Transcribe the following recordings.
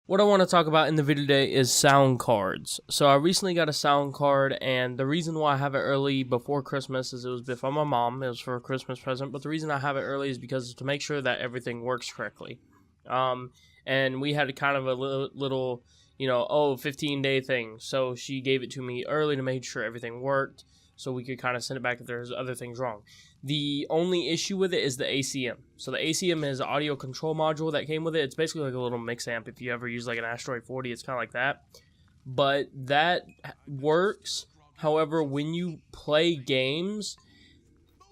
What I want to talk about in the video today is sound cards. So I recently got a sound card, and the reason why I have it early before Christmas is it was from my mom. It was for a Christmas present, but the reason I have it early is because to make sure that everything works correctly. And we had kind of a little 15-day thing. So she gave it to me early to make sure everything worked, so we could kind of send it back if there's other things wrong. The only issue with it is the ACM. So the ACM is an audio control module that came with it. It's basically like a little mix amp. If you ever use like an Asteroid 40, it's kind of like that. But that works. However, when you play games,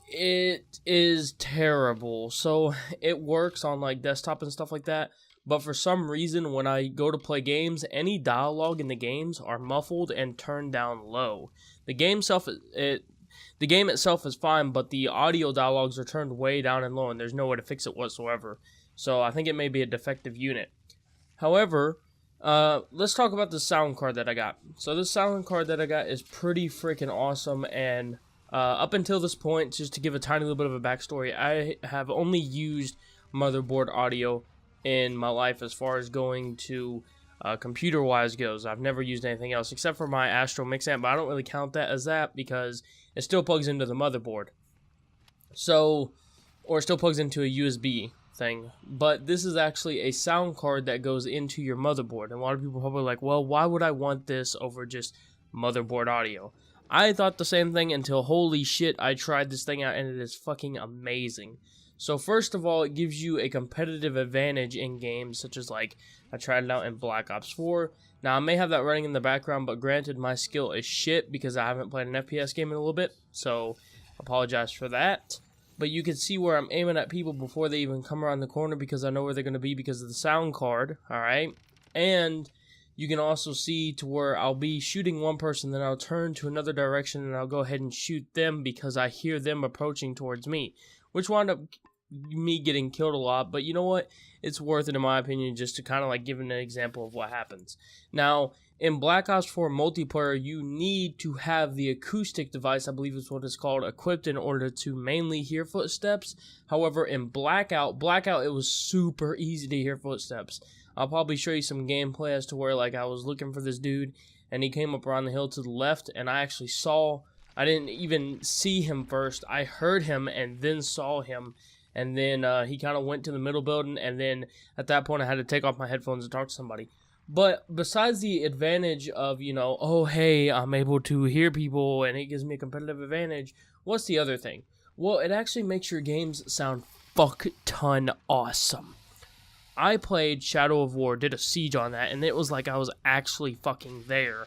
it is terrible. So it works on like desktop and stuff like that. But for some reason, when I go to play games, any dialogue in the games are muffled and turned down low. The game itself is fine, but the audio dialogues are turned way down and low, and there's no way to fix it whatsoever. So I think it may be a defective unit. However, let's talk about the sound card that I got. So this sound card that I got is pretty freaking awesome, and up until this point, just to give a tiny little bit of a backstory, I have only used motherboard audio in my life as far as going to computer-wise goes. I've never used anything else except for my Astro Mix Amp, but I don't really count that as that because it still plugs into the motherboard. So, or it still plugs into a USB thing. But this is actually a sound card that goes into your motherboard. And a lot of people are probably like, well, why would I want this over just motherboard audio? I thought the same thing until holy shit, I tried this thing out and it is fucking amazing. So first of all, it gives you a competitive advantage in games such as like I tried it out in Black Ops 4. Now I may have that running in the background, but granted my skill is shit because I haven't played an FPS game in a little bit, so apologize for that. But you can see where I'm aiming at people before they even come around the corner because I know where they're going to be because of the sound card, alright? And you can also see to where I'll be shooting one person, then I'll turn to another direction and I'll go ahead and shoot them because I hear them approaching towards me, which wound up me getting killed a lot, but you know what? It's worth it in my opinion just to kind of like give an example of what happens. Now, in Black Ops 4 multiplayer, you need to have the acoustic device, I believe is what it's called, equipped in order to mainly hear footsteps. However, in Blackout, it was super easy to hear footsteps. I'll probably show you some gameplay as to where like I was looking for this dude and he came up around the hill to the left and I didn't even see him first. I heard him and then saw him. And then he kind of went to the middle building, and then at that point I had to take off my headphones and talk to somebody. But besides the advantage of, oh, hey, I'm able to hear people, and it gives me a competitive advantage, what's the other thing? Well, it actually makes your games sound fuck-ton awesome. I played Shadow of War, did a siege on that, and it was like I was actually fucking there.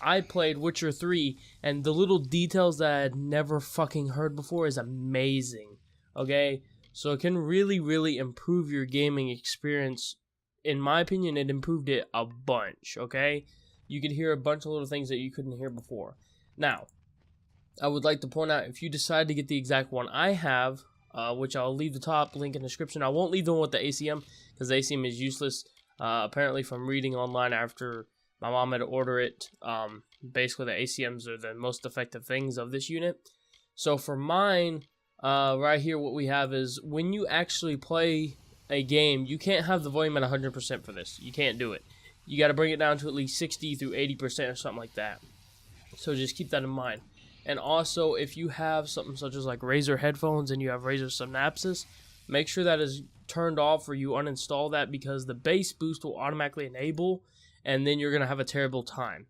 I played Witcher 3, and the little details that I had never fucking heard before is amazing, okay? So it can really, really improve your gaming experience. In my opinion, it improved it a bunch, okay? You could hear a bunch of little things that you couldn't hear before. Now, I would like to point out, if you decide to get the exact one I have, which I'll leave the top link in the description. I won't leave the one with the ACM, because the ACM is useless. Apparently, from reading online after my mom had to order it, basically the ACMs are the most effective things of this unit. So for mine, right here, what we have is when you actually play a game, you can't have the volume at 100% for this. You can't do it. You got to bring it down to at least 60 through 80% or something like that. So just keep that in mind. And also, if you have something such as like Razer headphones and you have Razer Synapses, make sure that is turned off or you uninstall that because the bass boost will automatically enable and then you're going to have a terrible time.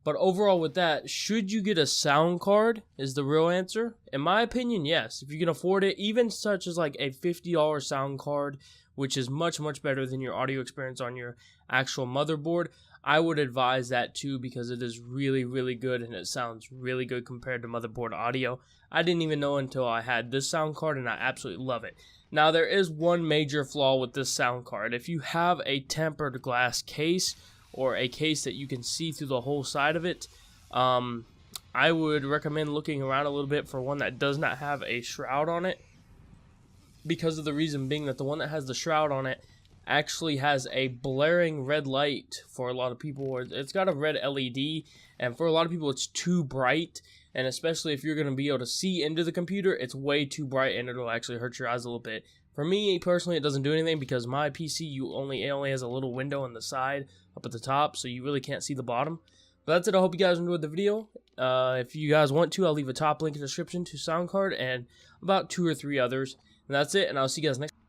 But overall with that, should you get a sound card is the real answer? In my opinion, yes. If you can afford it, even such as like a $50 sound card, which is much, much better than your audio experience on your actual motherboard, I would advise that too because it is really, really good and it sounds really good compared to motherboard audio. I didn't even know until I had this sound card and I absolutely love it. Now, there is one major flaw with this sound card. If you have a tempered glass case, or a case that you can see through the whole side of it, I would recommend looking around a little bit for one that does not have a shroud on it, because of the reason being that the one that has the shroud on it actually has a blaring red light for a lot of people. It's got a red LED, and for a lot of people it's too bright, and especially if you're going to be able to see into the computer, it's way too bright and it'll actually hurt your eyes a little bit. For me personally, it doesn't do anything because my PC it only has a little window on the side up at the top, so you really can't see the bottom. But that's it. I hope you guys enjoyed the video. If you guys want to, I'll leave a top link in the description to SoundCard and about 2 or 3 others. And that's it, and I'll see you guys next time.